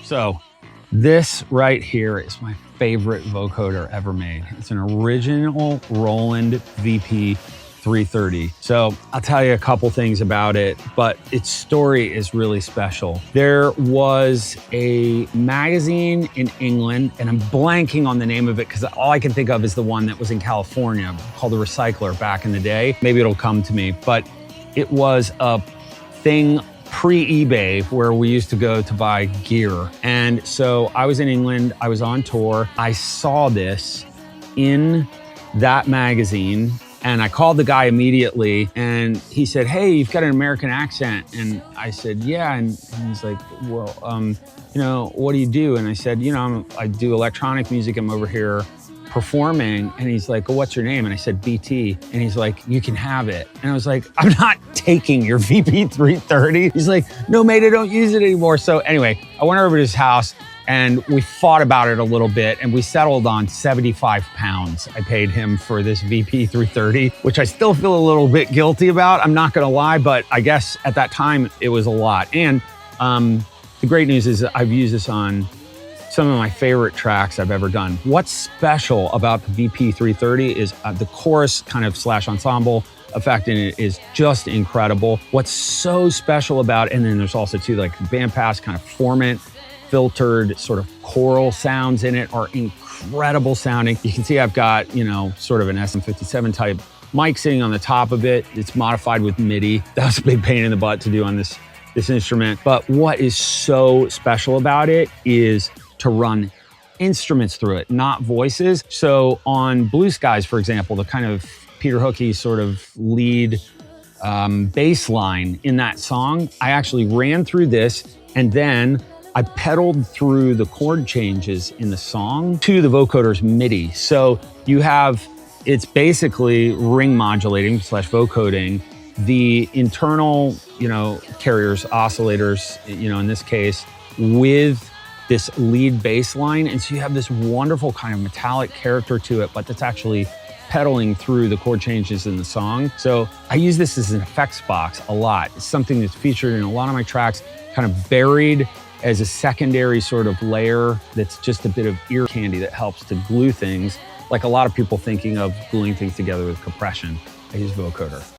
So this right here is my favorite vocoder ever made. It's an original Roland VP 330. So I'll tell you a couple things about it, but its story is really special. There was a magazine in England, and I'm blanking on the name of it because all I can think of is the one that was in California called The Recycler back in the day. Maybe it'll come to me, but it was a thing pre-eBay where we used to go to buy gear. And so I was in England, I was on tour. I saw this in that magazine and I called the guy immediately and he said, "Hey, you've got an American accent." And I said, "Yeah." And he's like, "Well, you know, what do you do?" And I said, "You know, I do electronic music. I'm over here performing." And he's like, "Well, what's your name?" And I said, "BT." And he's like, "You can have it." And I was like, "I'm not taking your VP 330. He's like, "No, mate, I don't use it anymore." So anyway, I went over to his house and we fought about it a little bit and we settled on 75 pounds. I paid him for this VP 330, which I still feel a little bit guilty about. I'm not gonna lie, but I guess at that time it was a lot. And the great news is that I've used this on some of my favorite tracks I've ever done. What's special about the VP 330 is the chorus kind of slash ensemble effect in it is just incredible. What's so special about it, and then there's also too like bandpass kind of formant, filtered sort of choral sounds in it are incredible sounding. You can see I've got, you know, sort of an SM57 type mic sitting on the top of it. It's modified with MIDI. That was a big pain in the butt to do on this instrument. But what is so special about it is to run instruments through it, not voices. So on Blue Skies, for example, the kind of Peter Hookey sort of lead bass line in that song, I actually ran through this and then I pedaled through the chord changes in the song to the vocoder's MIDI. So you have, it's basically ring modulating slash vocoding the internal, you know, carriers, oscillators, you know, in this case, with this lead bass line. And so you have this wonderful kind of metallic character to it, but that's actually pedaling through the chord changes in the song. So I use this as an effects box a lot. It's something that's featured in a lot of my tracks, kind of buried as a secondary sort of layer that's just a bit of ear candy that helps to glue things, like a lot of people thinking of gluing things together with compression. I use vocoder.